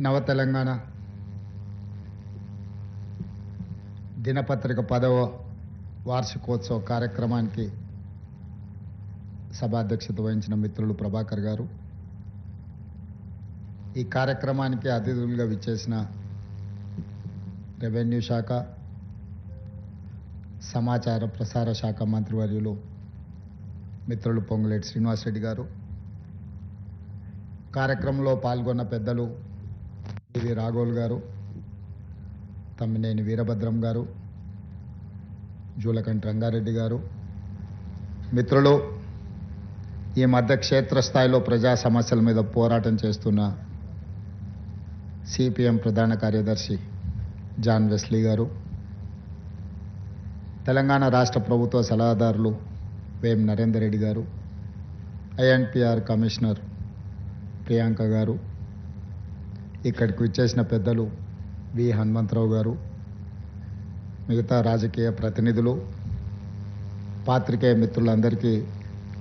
నవ తెలంగాణ దినపత్రిక 10వ వార్షికోత్సవ కార్యక్రమానికి సభాధ్యక్షత వహించిన మిత్రులు ప్రభాకర్ గారు, ఈ కార్యక్రమానికి అతిథులుగా విచ్చేసిన రెవెన్యూ శాఖ, సమాచార ప్రసార శాఖ మంత్రివర్యులు మిత్రులు పొంగులేటి శ్రీనివాసరెడ్డి గారు, కార్యక్రమంలో పాల్గొన్న పెద్దలు వి రాఘోల్ గారు, తమ్మినేని వీరభద్రం గారు, జూలకంటి రంగారెడ్డి గారు, మిత్రులు, ఈ మధ్య క్షేత్రస్థాయిలో ప్రజా సమస్యల మీద పోరాటం చేస్తున్న సిపిఎం ప్రధాన కార్యదర్శి జాన్ వెస్లీ గారు, తెలంగాణ రాష్ట్ర ప్రభుత్వ సలహాదారులు వేం నరేందర్ రెడ్డి గారు, ఐఎన్పిఆర్ కమిషనర్ ప్రియాంక గారు, ఇక్కడికి విచ్చేసిన పెద్దలు వి హనుమంతరావు గారు, మిగతా రాజకీయ ప్రతినిధులు, పాత్రికేయ మిత్రులందరికీ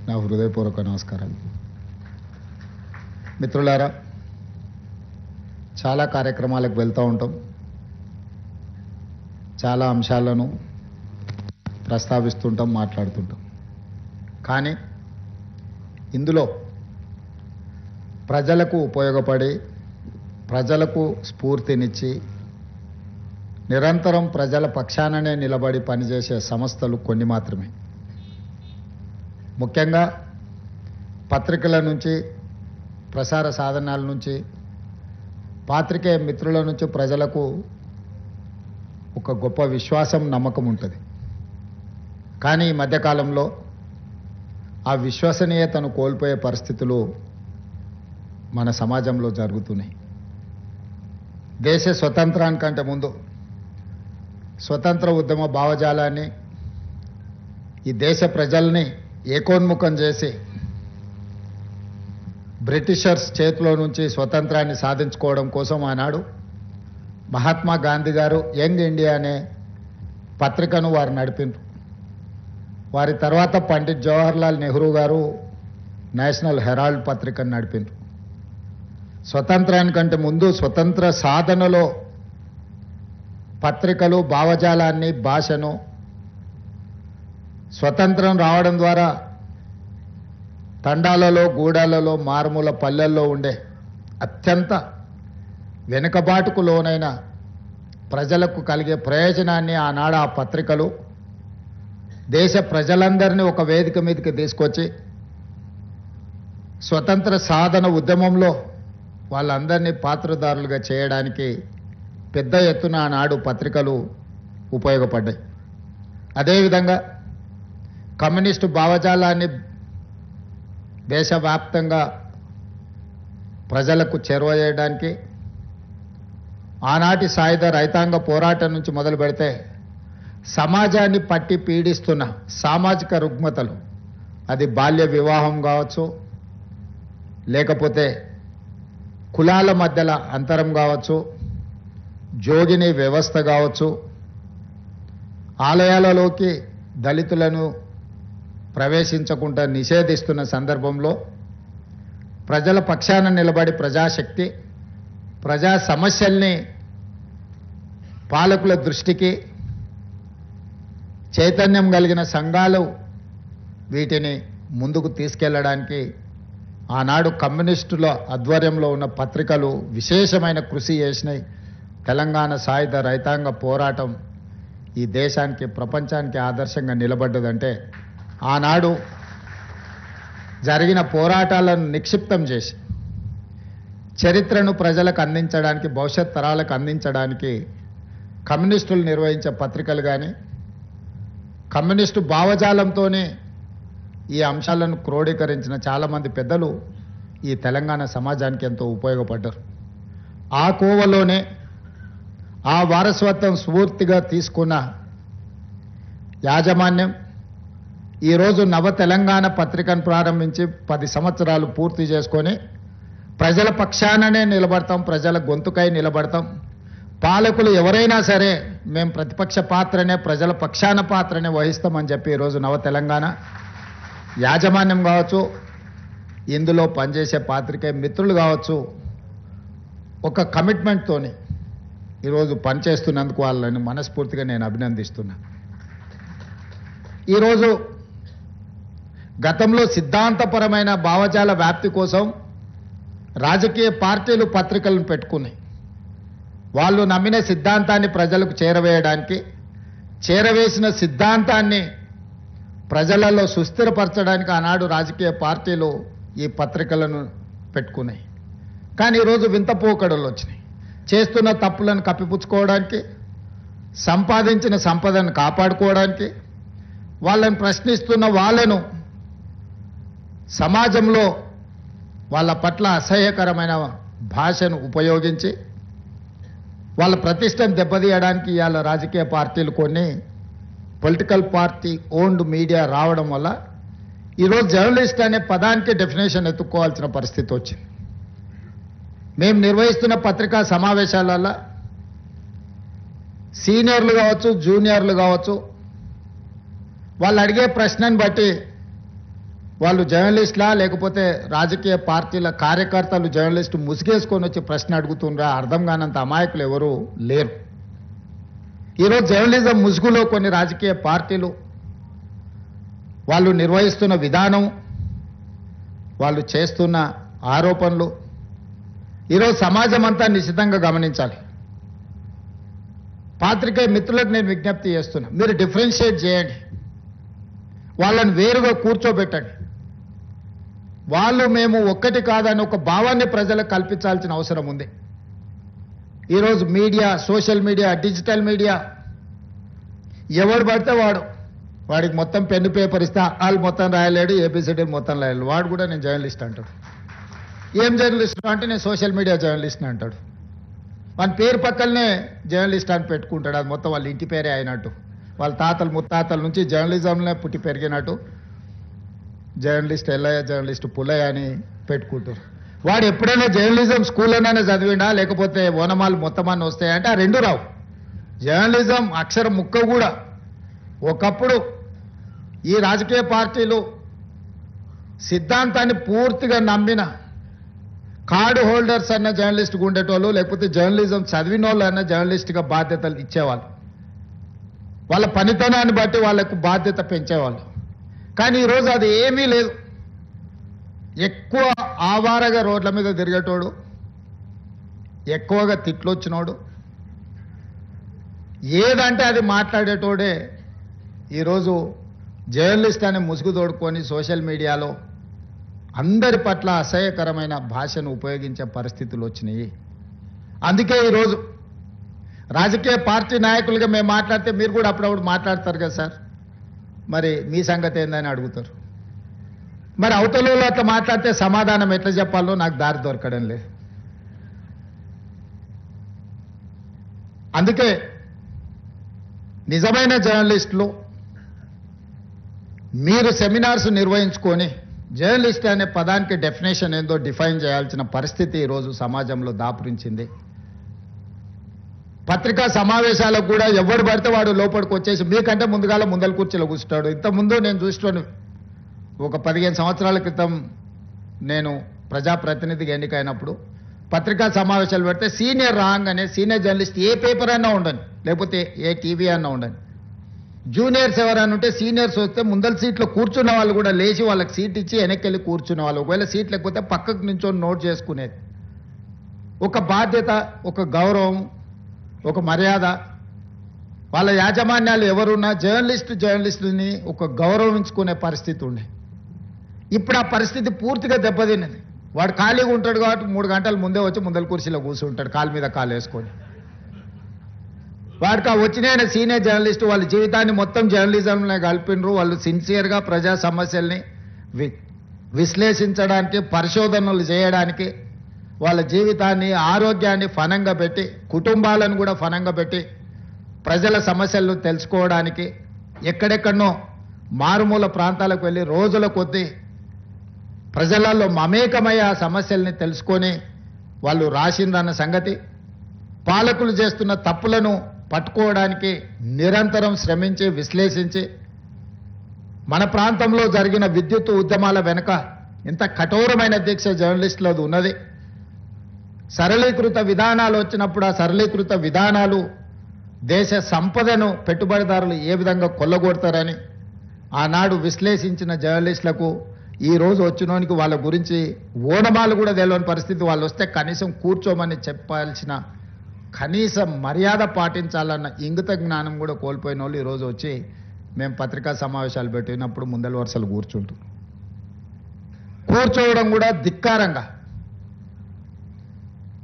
నా హృదయపూర్వక నమస్కారాలు. మిత్రులారా, చాలా కార్యక్రమాలకు వెళ్తూ ఉంటాం, చాలా అంశాలను ప్రస్తావిస్తుంటాం, మాట్లాడుతుంటాం. కానీ ఇందులో ప్రజలకు ఉపయోగపడి, ప్రజలకు స్ఫూర్తినిచ్చి, నిరంతరం ప్రజల పక్షాననే నిలబడి పనిచేసే సంస్థలు కొన్ని మాత్రమే. ముఖ్యంగా పత్రికల నుంచి, ప్రసార సాధనాల నుంచి, పాత్రికేయ మిత్రుల నుంచి ప్రజలకు ఒక గొప్ప విశ్వాసం, నమ్మకం ఉంటుంది. కానీ ఈ మధ్యకాలంలో ఆ విశ్వసనీయతను కోల్పోయే పరిస్థితులు మన సమాజంలో జరుగుతున్నాయి. దేశ స్వతంత్రానికంటే ముందు స్వతంత్ర ఉద్యమ భావజాలాన్ని, ఈ దేశ ప్రజల్ని ఏకోన్ముఖం చేసి బ్రిటిషర్స్ చేతిలో నుంచి స్వతంత్రాన్ని సాధించుకోవడం కోసం ఆనాడు మహాత్మా గాంధీ గారు యంగ్ ఇండియా అనే పత్రికను వారు నడిపిండ్రు. వారి తర్వాత పండిట్ జవహర్లాల్ నెహ్రూ గారు నేషనల్ హెరాల్డ్ పత్రికను నడిపిండ్రు. స్వతంత్రానికంటే ముందు స్వతంత్ర సాధనలో పత్రికలు, భావజాలాన్ని, భాషను, స్వతంత్రం రావడం ద్వారా తండాలలో, గూడాలలో, మారుమూల పల్లెల్లో ఉండే అత్యంత వెనుకబాటుకు లోనైన ప్రజలకు కలిగే ప్రయోజనాన్ని ఆనాడు ఆ పత్రికలు దేశ ప్రజలందరినీ ఒక వేదిక మీదకి తీసుకొచ్చి స్వతంత్ర సాధన ఉద్యమంలో వాళ్ళందరినీ పాత్రదారులుగా చేయడానికి పెద్ద ఎత్తున ఆనాడు పత్రికలు ఉపయోగపడ్డాయి. అదేవిధంగా కమ్యూనిస్టు భావజాలాన్ని దేశవ్యాప్తంగా ప్రజలకు చేరువ చేయడానికి ఆనాటి సాయుధ రైతాంగ పోరాటం నుంచి మొదలు పెడితే సమాజాన్ని పట్టి పీడిస్తున్న సామాజిక రుగ్మతలు, అది బాల్య వివాహం కావచ్చు, లేకపోతే కులాల మధ్యల అంతరం కావచ్చు, జోగిని వ్యవస్థ కావచ్చు, ఆలయాలలోకి దళితులను ప్రవేశించకుండా నిషేధిస్తున్న సందర్భంలో ప్రజల పక్షాన నిలబడి ప్రజాశక్తి, ప్రజా సమస్యల్ని పాలకుల దృష్టికి చైతన్యం కలిగిన సంఘాలు వీటిని ముందుకు తీసుకెళ్లడానికి ఆనాడు కమ్యూనిస్టుల ఆధ్వర్యంలో ఉన్న పత్రికలు విశేషమైన కృషి చేసినాయి. తెలంగాణ సాయుధ రైతాంగ పోరాటం ఈ దేశానికి, ప్రపంచానికి ఆదర్శంగా నిలబడ్డదంటే ఆనాడు జరిగిన పోరాటాలను నిక్షిప్తం చేసి చరిత్రను ప్రజలకు అందించడానికి, భవిష్యత్ తరాలకు అందించడానికి కమ్యూనిస్టులు నిర్వహించే పత్రికలు కానీ, కమ్యూనిస్టు భావజాలంతోనే ఈ అంశాలను క్రోడీకరించిన చాలామంది పెద్దలు ఈ తెలంగాణ సమాజానికి ఎంతో ఉపయోగపడ్డారు. ఆ కోవలోనే ఆ వారసత్వం స్ఫూర్తిగా తీసుకున్న యాజమాన్యం ఈరోజు నవ తెలంగాణ పత్రికను ప్రారంభించి 10 సంవత్సరాలు పూర్తి చేసుకొని ప్రజల పక్షాననే నిలబడతాం, ప్రజల గొంతుకై నిలబడతాం. పాలకులు ఎవరైనా సరే మేము ప్రతిపక్ష పాత్రనే, ప్రజల పక్షాన పాత్రనే వహిస్తామని చెప్పి ఈరోజు నవ తెలంగాణ యాజమాన్యం కావచ్చు, ఇందులో పనిచేసే పాత్రికేయ మిత్రులు కావచ్చు, ఒక కమిట్మెంట్తోని ఈరోజు పనిచేస్తున్నందుకు వాళ్ళని మనస్ఫూర్తిగా నేను అభినందిస్తున్నా. ఈరోజు గతంలో సిద్ధాంతపరమైన భావజాల వ్యాప్తి కోసం రాజకీయ పార్టీలు పత్రికలను పెట్టుకున్నాయి. వాళ్ళు నమ్మిన సిద్ధాంతాన్ని ప్రజలకు చేరవేయడానికి, చేరవేసిన సిద్ధాంతాన్ని ప్రజలలో సుస్థిరపరచడానికి ఆనాడు రాజకీయ పార్టీలు ఈ పత్రికలను పెట్టుకున్నాయి. కానీ ఈరోజు వింత పోకడలు వచ్చినాయి. చేస్తున్న తప్పులను కప్పిపుచ్చుకోవడానికి, సంపాదించిన సంపదను కాపాడుకోవడానికి, వాళ్ళని ప్రశ్నిస్తున్న వాళ్ళను సమాజంలో వాళ్ళ పట్ల అసహ్యకరమైన భాషను ఉపయోగించి వాళ్ళ ప్రతిష్టను దెబ్బతీయడానికి ఇవాళ రాజకీయ పార్టీలు కొన్ని పొలిటికల్ పార్టీ ఓన్డ్ మీడియా రావడం వల్ల ఈరోజు జర్నలిస్ట్ అనే పదానికి డెఫినేషన్ ఎత్తుక్కోవాల్సిన పరిస్థితి వచ్చింది. మేము నిర్వహిస్తున్న పత్రికా సమావేశాలలో సీనియర్లు కావచ్చు, జూనియర్లు కావచ్చు, వాళ్ళు అడిగే ప్రశ్నను బట్టి వాళ్ళు జర్నలిస్టులా లేకపోతే రాజకీయ పార్టీల కార్యకర్తలు జర్నలిస్టు ముసుగేసుకొని వచ్చి ప్రశ్న అడుగుతుండ్రా అర్థం కానంత అమాయకులు ఎవరు లేరు. ఈరోజు జర్నలిజం ముసుగులో కొన్ని రాజకీయ పార్టీలు వాళ్ళు నిర్వహిస్తున్న విధానం, వాళ్ళు చేస్తున్న ఆరోపణలు ఈరోజు సమాజం అంతా నిశ్చితంగా గమనించాలి. పాత్రికేయ మిత్రులకు నేను విజ్ఞప్తి చేస్తున్నా, మీరు డిఫరెన్షియేట్ చేయండి, వాళ్ళని వేరుగా కూర్చోబెట్టండి. వాళ్ళు మేము ఒక్కటి కాదని ఒక భావాన్ని ప్రజలకు కల్పించాల్సిన అవసరం ఉంది. ఈరోజు media, social media, digital media ఎవడు పడితే వాడికి మొత్తం పెన్ను పేపర్ ఇస్తే వాళ్ళు మొత్తం రాయలేడు, ఏబిసిడి మొత్తం రాయలేడు, వాడు కూడా నేను జర్నలిస్ట్ అంటాడు. ఏం జర్నలిస్ట్ అంటే నేను సోషల్ మీడియా జర్నలిస్ట్ని అంటాడు. వాని పేరు పక్కనే జర్నలిస్ట్ అని పెట్టుకుంటాడు. అది మొత్తం వాళ్ళ ఇంటి పేరే అయినట్టు, వాళ్ళ తాతలు ముత్తాతల నుంచి జర్నలిజంలో పుట్టి పెరిగినట్టు జర్నలిస్ట్ ఎల్లయ్య, జర్నలిస్ట్ పుల్లయ్య అని పెట్టుకుంటారు. వాడు ఎప్పుడైనా జర్నలిజం స్కూల్లోనైనా చదివిండా లేకపోతే ఓనమాలు మొత్తమాన్ని వస్తాయంటే ఆ రెండు రావు. జర్నలిజం అక్షరం ముక్క కూడా. ఒకప్పుడు ఈ రాజకీయ పార్టీలు సిద్ధాంతాన్ని పూర్తిగా నమ్మిన కార్డు హోల్డర్స్ అన్న జర్నలిస్ట్గా ఉండేటోళ్ళు, లేకపోతే జర్నలిజం చదివిన వాళ్ళు అన్న జర్నలిస్ట్గా బాధ్యతలు ఇచ్చేవాళ్ళు. వాళ్ళ పనితనాన్ని బట్టి వాళ్ళకు బాధ్యత పెంచేవాళ్ళు. కానీ ఈరోజు అది ఏమీ లేదు. ఎక్కువ ఆవారగా రోడ్ల మీద తిరిగేటోడు, ఎక్కువగా తిట్లొచ్చినోడు, ఏదంటే అది మాట్లాడేటోడే ఈరోజు జర్నలిస్ట్ అనే ముసుగు తోడుకొని సోషల్ మీడియాలో అందరి పట్ల అసహ్యకరమైన భాషను ఉపయోగించే పరిస్థితులు వచ్చినాయి. అందుకే ఈరోజు రాజకీయ పార్టీ నాయకులుగా మేము మాట్లాడితే మీరు కూడా అప్పుడప్పుడు మాట్లాడతారు కదా సార్, మరి మీ సంగతి ఏందని అడుగుతారు. మరి అవతలలో అట్లా మాట్లాడితే సమాధానం ఎట్లా చెప్పాలో నాకు దారి దొరకడం లేదు. అందుకే నిజమైన జర్నలిస్టులు మీరు సెమినార్స్ నిర్వహించుకొని జర్నలిస్ట్ అనే పదానికి డెఫినేషన్ ఏందో డిఫైన్ చేయాల్సిన పరిస్థితి ఈరోజు సమాజంలో దాపురించింది. పత్రికా సమావేశాలకు కూడా ఎవరు పడితే వాడు లోపలికి వచ్చేసి మీకంటే ముందల కుర్చీలో కూర్చుంటాడు. ఇంతకుముందు నేను చూస్తున్నాను, ఒక 15 సంవత్సరాల క్రితం నేను ప్రజాప్రతినిధిగా ఎన్నికైనప్పుడు పత్రికా సమావేశాలు పెడితే సీనియర్ రాగానే సీనియర్ జర్నలిస్ట్ ఏ పేపర్ అన్నా ఉండని, లేకపోతే ఏ టీవీ అన్నా ఉండని, జూనియర్స్ ఎవరైనా ఉంటే సీనియర్స్ వస్తే ముందల సీట్లో కూర్చున్న వాళ్ళు కూడా లేచి వాళ్ళకి సీట్ ఇచ్చి వెనక్కి వెళ్ళి కూర్చునే వాళ్ళు. ఒకవేళ సీట్ లేకపోతే పక్కకు నుంచో నోట్ చేసుకునేది. ఒక బాధ్యత, ఒక గౌరవం, ఒక మర్యాద. వాళ్ళ యాజమాన్యాలు ఎవరున్నా జర్నలిస్టుని ఒక గౌరవించుకునే పరిస్థితి ఉండే. ఇప్పుడు ఆ పరిస్థితి పూర్తిగా దెబ్బతిన్నది. వాడు ఖాళీగా ఉంటాడు కాబట్టి 3 గంటల ముందే వచ్చి ముందల కుర్చీలో కూర్చుంటాడు, కాలు మీద కాలు వేసుకొని. వాడికి ఆ వచ్చిన సీనియర్ జర్నలిస్టు వాళ్ళ జీవితాన్ని మొత్తం జర్నలిజంలో కలిపినరు. వాళ్ళు సిన్సియర్గా ప్రజా సమస్యల్ని విశ్లేషించడానికి, పరిశోధనలు చేయడానికి, వాళ్ళ జీవితాన్ని, ఆరోగ్యాన్ని ఫనంగా పెట్టి, కుటుంబాలను కూడా ఫనంగా పెట్టి ప్రజల సమస్యలను తెలుసుకోవడానికి ఎక్కడెక్కడనో మారుమూల ప్రాంతాలకు వెళ్ళి రోజుల కొద్దీ ప్రజలలో మమేకమై ఆ సమస్యల్ని తెలుసుకొని వాళ్ళు రాసిందన్న సంగతి, పాలకులు చేస్తున్న తప్పులను పట్టుకోవడానికి నిరంతరం శ్రమించి విశ్లేషించి మన ప్రాంతంలో జరిగిన విద్యుత్ ఉద్యమాల వెనుక ఇంత కఠోరమైన దీక్ష జర్నలిస్టులది ఉన్నది. సరళీకృత విధానాలు వచ్చినప్పుడు ఆ సరళీకృత విధానాలు దేశ సంపదను పెట్టుబడిదారులు ఏ విధంగా కొల్లగొడతారని ఆనాడు విశ్లేషించిన జర్నలిస్టులకు ఈ రోజు వచ్చినోనికి వాళ్ళ గురించి ఓనమాలు కూడా తెలియని పరిస్థితి, వాళ్ళు వస్తే కనీసం కూర్చోమని చెప్పాల్సిన కనీస మర్యాద పాటించాలన్న ఇంగిత జ్ఞానం కూడా కోల్పోయిన వాళ్ళు ఈరోజు వచ్చి మేము పత్రికా సమావేశాలు పెట్టినప్పుడు ముందల వరుసలు కూర్చోవడం కూడా ధిక్కారంగా,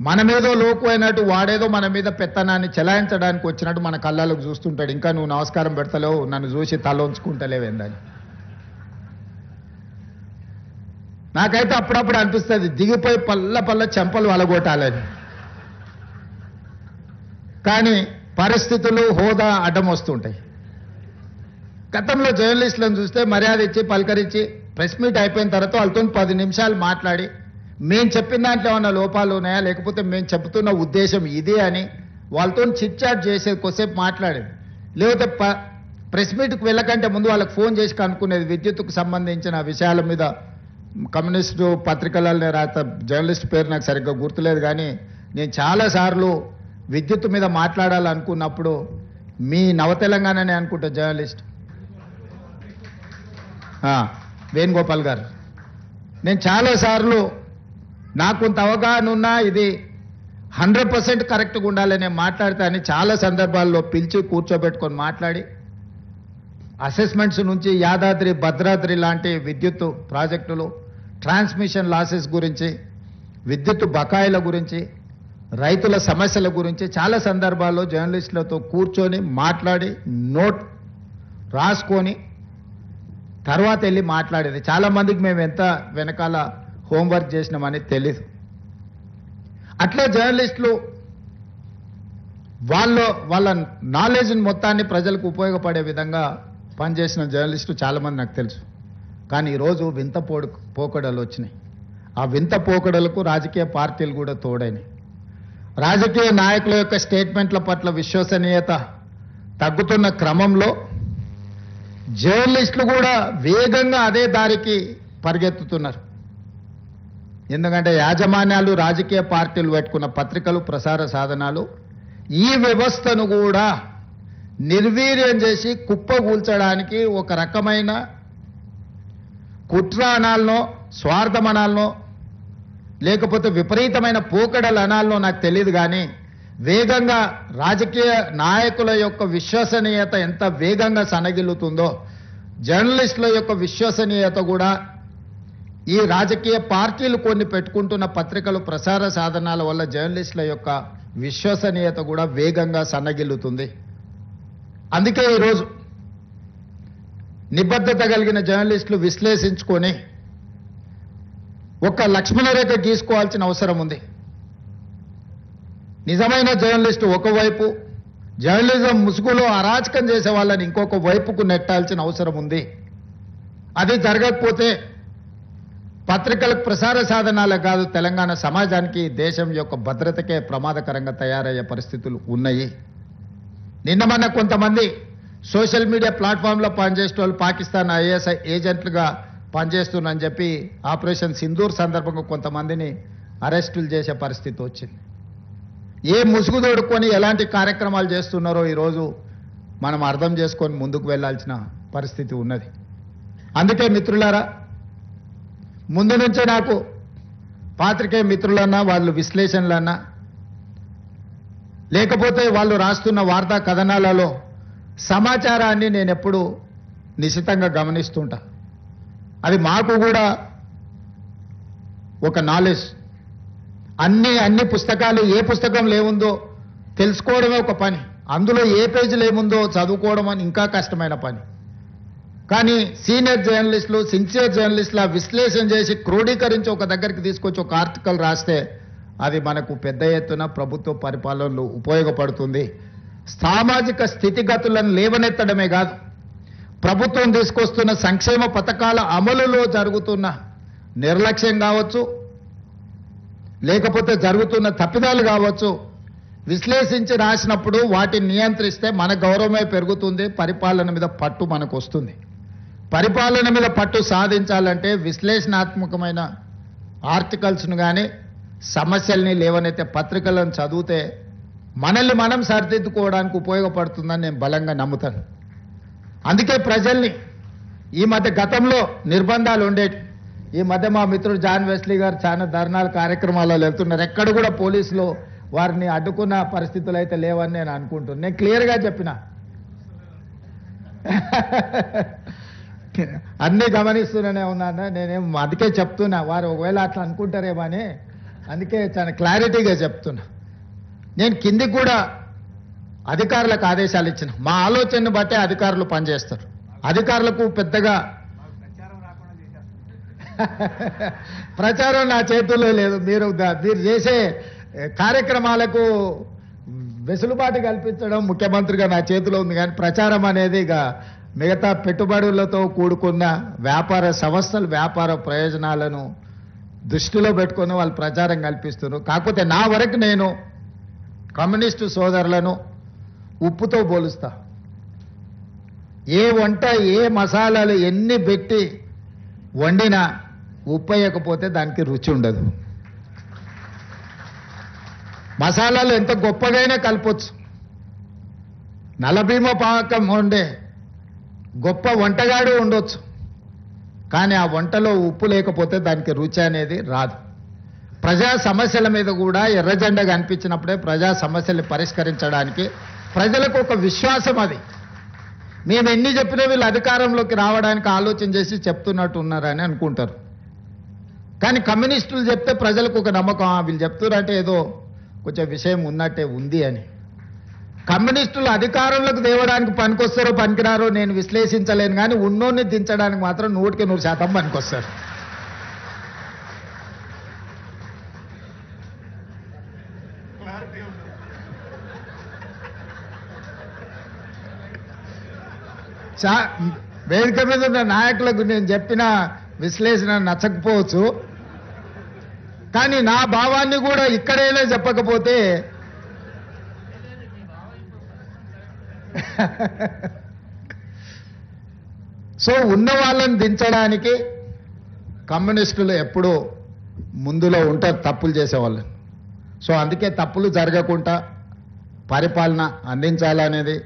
మన మీదో లోకు అయినట్టు వాడేదో మన మీద పెత్తనాన్ని చెలాయించడానికి వచ్చినట్టు మన కళ్ళకు చూస్తుంటాడు. ఇంకా నువ్వు నమస్కారం పెడతలేవు, నన్ను చూసి తల ఉంచుకుంటలేవేందని. నాకైతే అప్పుడప్పుడు అనిపిస్తుంది దిగిపోయి పల్ల చెంపలు వలగొట్టాలని. కానీ పరిస్థితులు హోదా అడ్డం వస్తుంటాయి. గతంలో జర్నలిస్టులను చూస్తే మర్యాద ఇచ్చి పలకరించి ప్రెస్ మీట్ అయిపోయిన తర్వాత వాళ్ళతో 10 నిమిషాలు మాట్లాడి మేము చెప్పిన దాంట్లో ఏమన్నా లోపాలు ఉన్నాయా, లేకపోతే మేము చెబుతున్న ఉద్దేశం ఇదే అని వాళ్ళతో చిట్ చాట్ చేసేది, కొద్దిసేపు మాట్లాడేది. లేకపోతే ప్రెస్ మీట్కి వెళ్ళకంటే ముందు వాళ్ళకి ఫోన్ చేసి కనుక్కునేది. విద్యుత్తుకు సంబంధించిన విషయాల మీద కమ్యూనిస్టు పత్రికలలో రాత జర్నలిస్ట్ పేరు నాకు సరిగ్గా గుర్తులేదు, కానీ నేను చాలాసార్లు విద్యుత్ మీద మాట్లాడాలనుకున్నప్పుడు మీ నవతెలంగాణనే అనుకుంటా జర్నలిస్ట్ వేణుగోపాల్ గారు, నేను చాలాసార్లు నాకు కొంత అవగాహన ఉన్నా ఇది 100% కరెక్ట్గా ఉండాలని మాట్లాడితే అని చాలా సందర్భాల్లో పిలిచి కూర్చోబెట్టుకొని మాట్లాడి అసెస్మెంట్స్ నుంచి యాదాద్రి భద్రాద్రి లాంటి విద్యుత్ ప్రాజెక్టులు, ట్రాన్స్మిషన్ లాసెస్ గురించి, విద్యుత్ బకాయిల గురించి, రైతుల సమస్యల గురించి చాలా సందర్భాల్లో జర్నలిస్టులతో కూర్చొని మాట్లాడి నోట్ రాసుకొని తర్వాత వెళ్ళి మాట్లాడేది. చాలామందికి మేము ఎంత వెనకాల హోంవర్క్ చేసినామని తెలీదు. అట్లా జర్నలిస్టులు వాళ్ళ నాలెడ్జ్ని మొత్తాన్ని ప్రజలకు ఉపయోగపడే విధంగా పనిచేసిన జర్నలిస్టులు చాలామంది నాకు తెలుసు. కానీ ఈరోజు వింత పోకడలు వచ్చినాయి. ఆ వింత పోకడలకు రాజకీయ పార్టీలు కూడా తోడైనాయి. రాజకీయ నాయకుల యొక్క స్టేట్మెంట్ల పట్ల విశ్వసనీయత తగ్గుతున్న క్రమంలో జర్నలిస్టులు కూడా వేగంగా అదే దారికి పరిగెత్తుతున్నారు. ఎందుకంటే యాజమాన్యాలు, రాజకీయ పార్టీలు పెట్టుకున్న పత్రికలు, ప్రసార సాధనాలు ఈ వ్యవస్థను కూడా నిర్వీర్యం చేసి కుప్పగూల్చడానికి ఒక రకమైన కుట్ర అనాలనో, స్వార్థం అనాలనో, లేకపోతే విపరీతమైన పోకడలు అనాలనో నాకు తెలియదు, కానీ వేగంగా రాజకీయ నాయకుల యొక్క విశ్వసనీయత ఎంత వేగంగా సనగిల్లుతుందో జర్నలిస్టుల యొక్క విశ్వసనీయత కూడా ఈ రాజకీయ పార్టీలు కొన్ని పెట్టుకుంటున్న పత్రికలు, ప్రసార సాధనాల వల్ల జర్నలిస్టుల యొక్క విశ్వసనీయత కూడా వేగంగా సన్నగిల్లుతుంది. అందుకే ఈరోజు నిబద్ధత కలిగిన జర్నలిస్టులు విశ్లేషించుకొని ఒక లక్ష్మణరేఖ గీసుకోవాల్సిన అవసరం ఉంది. నిజమైన జర్నలిస్టు ఒకవైపు, జర్నలిజం ముసుగులో అరాచకం చేసే వాళ్ళని ఇంకొక వైపుకు నెట్టాల్సిన అవసరం ఉంది. అది జరగకపోతే పత్రికలకు, ప్రసార సాధనాలకు కాదు, తెలంగాణ సమాజానికి, దేశం యొక్క భద్రతకే ప్రమాదకరంగా తయారయ్యే పరిస్థితులు ఉన్నాయి. నిన్న మొన్న కొంతమంది సోషల్ మీడియా ప్లాట్ఫామ్లో పనిచేసే వాళ్ళు పాకిస్తాన్ ఐఎస్ఐ ఏజెంట్లుగా పనిచేస్తున్నారని చెప్పి ఆపరేషన్ సింధూర్ సందర్భంగా కొంతమందిని అరెస్టులు చేసే పరిస్థితి వచ్చింది. ఏ ముసుగు తోడుకొని ఎలాంటి కార్యక్రమాలు చేస్తున్నారో ఈరోజు మనం అర్థం చేసుకొని ముందుకు వెళ్ళాల్సిన పరిస్థితి ఉన్నది. అందుకే మిత్రులారా, ముందు నుంచే నాకు పాత్రికేయ మిత్రులన్నా, వాళ్ళు విశ్లేషణలన్నా, లేకపోతే వాళ్ళు రాస్తున్న వార్తా కథనాలలో సమాచారాన్ని నేను ఎప్పుడు నిశితంగా గమనిస్తుంటా. అది మాకు కూడా ఒక నాలెడ్జ్. అన్ని పుస్తకాలు, ఏ పుస్తకంలో ఏముందో తెలుసుకోవడమే ఒక పని, అందులో ఏ పేజీలో ఏముందో చదువుకోవడం అని ఇంకా కష్టమైన పని. కానీ సీనియర్ జర్నలిస్టులు, సిన్సియర్ జర్నలిస్టులు ఆ విశ్లేషణ చేసి క్రోడీకరించి ఒక దగ్గరికి తీసుకొచ్చి ఒక ఆర్టికల్ రాస్తే అది మనకు పెద్ద ఎత్తున ప్రభుత్వ పరిపాలనలో ఉపయోగపడుతుంది. సామాజిక స్థితిగతులను లేవనెత్తడమే కాదు, ప్రభుత్వం తీసుకొస్తున్న సంక్షేమ పథకాల అమలులో జరుగుతున్న నిర్లక్ష్యం కావచ్చు, లేకపోతే జరుగుతున్న తప్పిదాలు కావచ్చు, విశ్లేషించి రాసినప్పుడు వాటిని నియంత్రిస్తే మన గౌరవమే పెరుగుతుంది, పరిపాలన మీద పట్టు మనకు వస్తుంది. పరిపాలన మీద పట్టు సాధించాలంటే విశ్లేషణాత్మకమైన ఆర్టికల్స్ను కానీ, సమస్యల్ని లేవనైతే పత్రికలను చదివితే మనల్ని మనం సరిదిద్దుకోవడానికి ఉపయోగపడుతుందని నేను బలంగా నమ్ముతాను. అందుకే ప్రజల్ని ఈ మధ్య గతంలో నిర్బంధాలు ఉండేవి. ఈ మధ్య మా మిత్రుడు జాన్ వెస్లీ గారు చాలా ధర్నాలు కార్యక్రమాలలో వెళ్తున్నారు. ఎక్కడ కూడా పోలీసులు వారిని అడ్డుకున్న పరిస్థితులు అయితే లేవని నేను అనుకుంటున్నాను. నేను క్లియర్గా చెప్పిన అన్నీ గమనిస్తూనే ఉన్నాను. నేనేం అందుకే చెప్తున్నా, వారు ఒకవేళ అట్లా అనుకుంటారేమో అని అందుకే చాలా క్లారిటీగా చెప్తున్నా. నేను కిందికి కూడా అధికారులకు ఆదేశాలు ఇచ్చిన. మా ఆలోచనను బట్టే అధికారులు పనిచేస్తారు. అధికారులకు పెద్దగా ప్రచారం నా చేతుల్లో లేదు. మీరు చేసే కార్యక్రమాలకు వెసులుబాటు కల్పించడం ముఖ్యమంత్రిగా నా చేతిలో ఉంది. కానీ ప్రచారం అనేది ఇక మిగతా పెట్టుబడులతో కూడుకున్న వ్యాపార సంస్థలు వ్యాపార ప్రయోజనాలను దృష్టిలో పెట్టుకొని వాళ్ళు ప్రచారం కల్పిస్తున్నారు. కాకపోతే నా వరకు నేను కమ్యూనిస్టు సోదరులను ఉప్పుతో పోలుస్తా. ఏ వంట ఏ మసాలాలు ఎన్ని పెట్టి వండినా ఉప్పు వేయకపోతే దానికి రుచి ఉండదు. మసాలాలు ఎంత గొప్పగైనా కలపొచ్చు. నలభీమ పాకం వండే గొప్ప వంటగాడు ఉండొచ్చు, కానీ ఆ వంటలో ఉప్పు లేకపోతే దానికి రుచి అనేది రాదు. ప్రజా సమస్యల మీద కూడా ఎర్రజెండా కనిపించినప్పుడే ప్రజా సమస్యల్ని పరిష్కరించడానికి ప్రజలకు ఒక విశ్వాసం. అది మేము ఎన్ని చెప్పినా వీళ్ళు అధికారంలోకి రావడానికి ఆలోచన చేసి చెప్తున్నట్టు ఉన్నారని అనుకుంటారు. కానీ కమ్యూనిస్టులు చెప్తే ప్రజలకు ఒక నమ్మకం, వీళ్ళు చెప్తున్నారంటే ఏదో కొంచెం విషయం ఉన్నట్టే ఉంది అని. కమ్యూనిస్టులు అధికారంలోకి తేవడానికి పనికొస్తారో పనికిరారో నేను విశ్లేషించలేను, కానీ ఉన్నోన్ని దించడానికి మాత్రం 100% పనికొస్తారు. వేదిక మీద ఉన్న నాయకులకు నేను చెప్పిన విశ్లేషణ నచ్చకపోవచ్చు, కానీ నా భావాన్ని కూడా ఇక్కడైనా చెప్పకపోతే సో ఉన్న వాళ్ళని దించడానికి కమ్యూనిస్టులు ఎప్పుడూ ముందులో ఉంటారు తప్పులు చేసేవాళ్ళు. సో అందుకే తప్పులు జరగకుండా పరిపాలన అందించాలనేది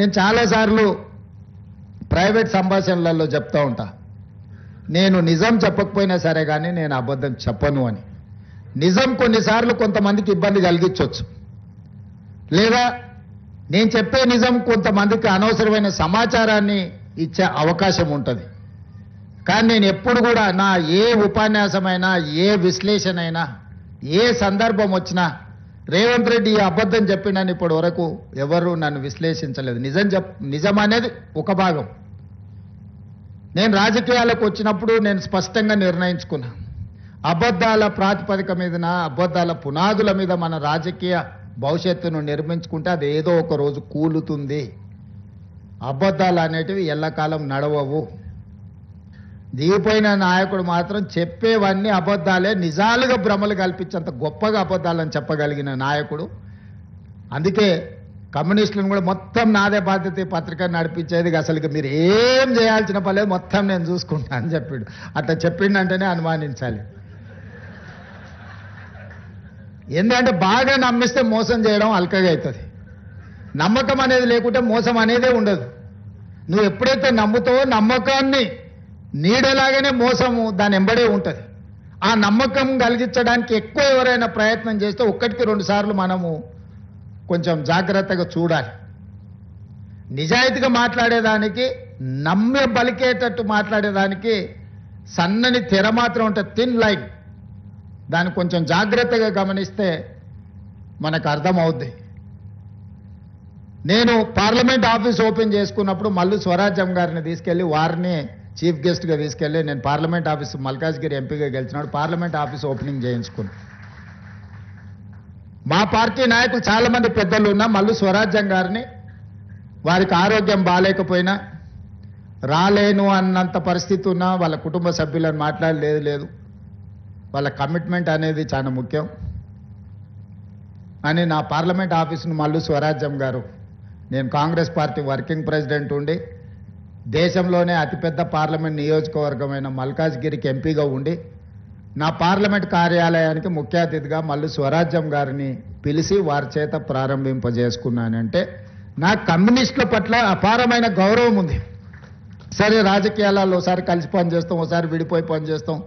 నేను చాలాసార్లు ప్రైవేట్ సంభాషణలలో చెప్తూ ఉంటా. నేను నిజం చెప్పకపోయినా సరే కానీ నేను అబద్ధం చెప్పను అని. నిజం కొన్నిసార్లు కొంతమందికి ఇబ్బంది కలిగించవచ్చు, లేదా నేను చెప్పే నిజం కొంతమందికి అనవసరమైన సమాచారాన్ని ఇచ్చే అవకాశం ఉంటుంది. కానీ నేను ఎప్పుడు కూడా నా ఏ ఉపన్యాసమైనా ఏ విశ్లేషణ అయినా ఏ సందర్భం వచ్చినా రేవంత్ రెడ్డి ఈ అబద్ధం చెప్పినని ఇప్పటి వరకు ఎవరు నన్ను విశ్లేషించలేదు. నిజం అనేది ఒక భాగం. నేను రాజకీయాలకు వచ్చినప్పుడు నేను స్పష్టంగా నిర్ణయించుకున్నా, అబద్ధాల ప్రాతిపదిక మీదన అబద్ధాల పునాదుల మీద మన రాజకీయ భవిష్యత్తును నిర్మించుకుంటే అది ఏదో ఒక రోజు కూలుతుంది. అబద్ధాలు అనేటివి ఎల్లకాలం నడవవు. దిగిపోయిన నాయకుడు మాత్రం చెప్పేవన్నీ అబద్ధాలే, నిజాలుగా భ్రమలు కల్పించేంత గొప్పగా అబద్ధాలని చెప్పగలిగిన నాయకుడు. అందుకే కమ్యూనిస్టులను కూడా మొత్తం నాదే బాధ్యత పత్రిక నడిపించేది, అసలు మీరు ఏం చేయాల్సిన పర్లేదు మొత్తం నేను చూసుకుంటా అని చెప్పాడు. అట్లా చెప్పిండంటేనే అనుమానించాలి. ఎందుకంటే బాగా నమ్మిస్తే మోసం చేయడం అల్కగా అవుతుంది. నమ్మకం అనేది లేకుంటే మోసం అనేదే ఉండదు. నువ్వు ఎప్పుడైతే నమ్ముతావో నమ్మకాన్ని నీడలాగానే మోసము దాని ఎంబడే ఉంటుంది. ఆ నమ్మకం కలిగించడానికి ఎక్కువ ఎవరైనా ప్రయత్నం చేస్తే 1-2 సార్లు మనము కొంచెం జాగ్రత్తగా చూడాలి. నిజాయితీగా మాట్లాడేదానికి నమ్మే బలికేటట్టు మాట్లాడేదానికి సన్నని తెర మాత్రం ఉంటుంది, థిన్ లైన్. దాన్ని కొంచెం జాగ్రత్తగా గమనిస్తే మనకు అర్థమవుద్ది. నేను పార్లమెంట్ ఆఫీస్ ఓపెన్ చేసుకున్నప్పుడు మల్లు స్వరాజ్యం గారిని తీసుకెళ్లి వారిని చీఫ్ గెస్ట్గా తీసుకెళ్లి నేను పార్లమెంట్ ఆఫీస్ మల్కాజ్గిరి ఎంపీగా గెలిచినాడు పార్లమెంట్ ఆఫీస్ ఓపెనింగ్ చేయించుకున్నాను. మా పార్టీ నాయకులు చాలా మంది పెద్దలు ఉన్నా మల్లు స్వరాజ్యం గారిని వారికి ఆరోగ్యం బాగాలేకపోయినా రాలేను అన్నంత పరిస్థితి ఉన్నా వాళ్ళ కుటుంబ సభ్యులను మాట్లాడలేదు లేదు, వాళ్ళ కమిట్మెంట్ అనేది చాలా ముఖ్యం అని నా పార్లమెంట్ ఆఫీసును మల్లు స్వరాజ్యం గారు, నేను కాంగ్రెస్ పార్టీ వర్కింగ్ ప్రెసిడెంట్ ఉండి దేశంలోనే అతిపెద్ద పార్లమెంట్ నియోజకవర్గమైన మల్కాజ్గిరికి ఎంపీగా ఉండి నా పార్లమెంట్ కార్యాలయానికి ముఖ్య అతిథిగా మల్లు స్వరాజ్యం గారిని పిలిచి వారి చేత ప్రారంభింపజేసుకున్నానంటే నా కమ్యూనిస్టుల పట్ల అపారమైన గౌరవం ఉంది. సరే, రాజకీయాలలో ఒకసారి కలిసి పనిచేస్తాం, ఒకసారి విడిపోయి పనిచేస్తాం,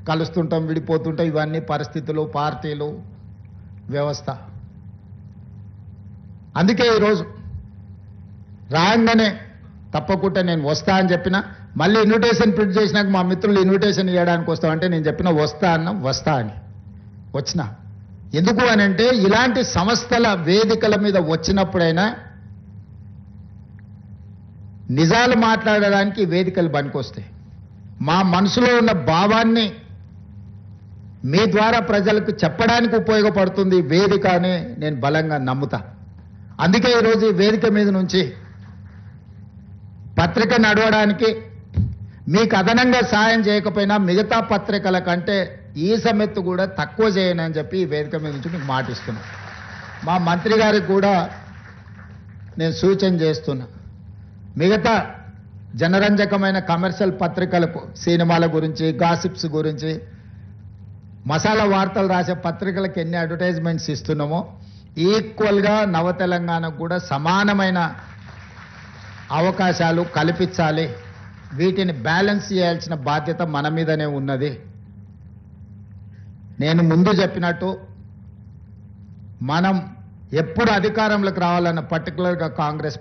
కలుస్తుంటాం, విడిపోతుంటాం, ఇవన్నీ పరిస్థితులు, పార్టీలు, వ్యవస్థ. అందుకే ఈరోజు రాగానే తప్పకుండా నేను వస్తా అని చెప్పిన, మళ్ళీ ఇన్విటేషన్ ప్రింట్ చేసినాక మా మిత్రులు ఇన్విటేషన్ ఇవ్వడానికి వస్తామంటే నేను చెప్పిన వస్తా అని వచ్చిన. ఎందుకు అని అంటే ఇలాంటి సంస్థల వేదికల మీద వచ్చినప్పుడైనా నిజాలు మాట్లాడడానికి వేదికలు పనికొస్తాయి. మా మనసులో ఉన్న భావాన్ని మీ ద్వారా ప్రజలకు చెప్పడానికి ఉపయోగపడుతుంది వేదిక అని నేను బలంగా నమ్ముతా. అందుకే ఈరోజు ఈ వేదిక మీద నుంచి పత్రిక నడవడానికి మీకు అదనంగా సాయం చేయకపోయినా మిగతా పత్రికల కంటే ఈ సమెత్తు కూడా తక్కువ చేయనని చెప్పి ఈ వేదిక మీద నుంచి మీకు మాటిస్తున్నా. మా మంత్రి గారికి కూడా నేను సూచన చేస్తున్నా, మిగతా జనరంజకమైన కమర్షియల్ పత్రికలకు సినిమాల గురించి, గాసిప్స్ గురించి, మసాలా వార్తలు రాసే పత్రికలకు ఎన్ని అడ్వర్టైజ్మెంట్స్ ఇస్తున్నామో ఈక్వల్గా నవ తెలంగాణకు కూడా సమానమైన అవకాశాలు కల్పించాలి. వీటిని బ్యాలెన్స్ చేయాల్సిన బాధ్యత మన మీదనే ఉన్నది. నేను ముందు చెప్పినట్టు మనం ఎప్పుడు అధికారంలోకి రావాలన్న పర్టికులర్గా కాంగ్రెస్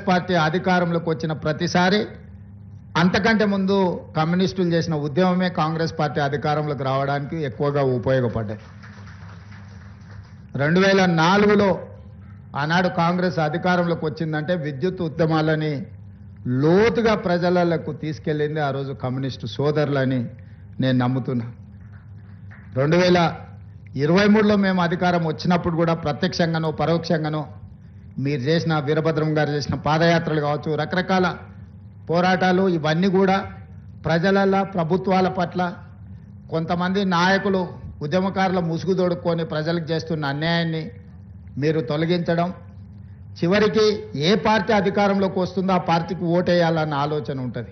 పార్టీ అధికారంలోకి వచ్చిన ప్రతిసారి అంతకంటే ముందు కమ్యూనిస్టులు చేసిన ఉద్యమమే కాంగ్రెస్ పార్టీ అధికారంలోకి రావడానికి ఎక్కువగా ఉపయోగపడ్డాయి. 2004లో ఆనాడు కాంగ్రెస్ అధికారంలోకి వచ్చిందంటే విద్యుత్ ఉద్యమాలని లోతుగా ప్రజలకు తీసుకెళ్ళింది ఆ రోజు కమ్యూనిస్టు సోదరులని నేను నమ్ముతున్నా. 2023లో మేము అధికారం వచ్చినప్పుడు కూడా ప్రత్యక్షంగానో పరోక్షంగానో మీరు చేసిన, వీరభద్రం గారు చేసిన పాదయాత్రలు కావచ్చు, రకరకాల పోరాటాలు, ఇవన్నీ కూడా ప్రజల ప్రభుత్వాల పట్ల కొంతమంది నాయకులు ఉద్యమకారుల ముసుగు తోడుకొని ప్రజలకు చేస్తున్న అన్యాయాన్ని మీరు తొలగించడం, చివరికి ఏ పార్టీ అధికారంలోకి వస్తుందో ఆ పార్టీకి ఓటేయాలన్న ఆలోచన ఉంటుంది.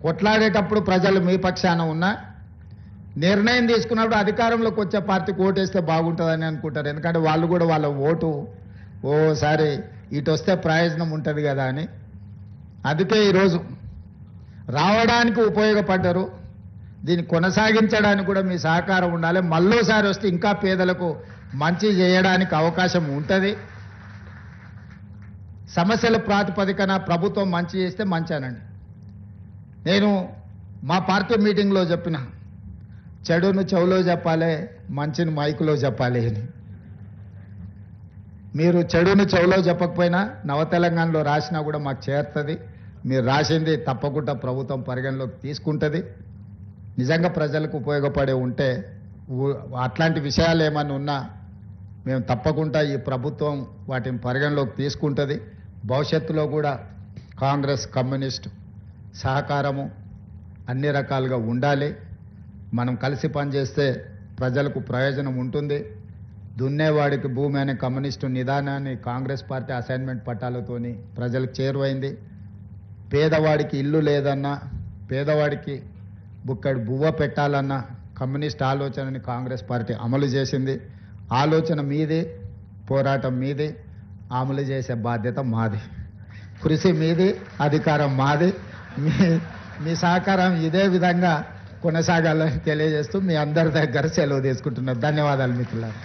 కొట్లాడేటప్పుడు ప్రజలు మీ పక్షాన ఉన్నా నిర్ణయం తీసుకున్నప్పుడు అధికారంలోకి వచ్చే పార్టీకి ఓటేస్తే బాగుంటుందని అనుకుంటారు. ఎందుకంటే వాళ్ళు కూడా వాళ్ళ ఓటు ఓసారి ఇటు వస్తే ప్రయోజనం ఉంటుంది కదా అని. అందుకే ఈరోజు రావడానికి ఉపయోగపడ్డారు, దీన్ని కొనసాగించడానికి కూడా మీ సహకారం ఉండాలి. మళ్ళోసారి వస్తే ఇంకా పేదలకు మంచి చేయడానికి అవకాశం ఉంటుంది. సమస్యల ప్రాతిపదికన ప్రభుత్వం మంచి చేస్తే మంచానండి. నేను మా పార్టీ మీటింగ్లో చెప్పిన, చెడును చెవులో చెప్పాలి, మంచిని మైకులో చెప్పాలి అని. మీరు చెడును చెవులో చెప్పకపోయినా నవ తెలంగాణలో రాసినా కూడా మాకు చేరుతుంది. మీరు రాసింది తప్పకుండా ప్రభుత్వం పరిగణలోకి తీసుకుంటుంది. నిజంగా ప్రజలకు ఉపయోగపడే ఉంటే అట్లాంటి విషయాలు ఏమన్నా ఉన్నా మేము తప్పకుండా ఈ ప్రభుత్వం వాటిని పరిగణలోకి తీసుకుంటుంది. భవిష్యత్తులో కూడా కాంగ్రెస్, కమ్యూనిస్ట్ సహకారము అన్ని రకాలుగా ఉండాలి. మనం కలిసి పనిచేస్తే ప్రజలకు ప్రయోజనం ఉంటుంది. దున్నేవాడికి భూమి అనే కమ్యూనిస్టు నిదానాన్ని కాంగ్రెస్ పార్టీ అసైన్మెంట్ పట్టాలతోని ప్రజలకు చేరువైంది. పేదవాడికి ఇల్లు లేదన్నా, పేదవాడికి బుక్కడి బువ్వ పెట్టాలన్న కమ్యూనిస్ట్ ఆలోచనని కాంగ్రెస్ పార్టీ అమలు చేసింది. ఆలోచన మీది, పోరాటం మీది, అమలు చేసే బాధ్యత మాది. కృషి మీది, అధికారం మాది. మీ సహకారం ఇదే విధంగా కొనసాగాలని తెలియజేస్తూ మీ అందరి దగ్గర సెలవు తీసుకుంటున్నారు. ధన్యవాదాలు మిత్రులారా.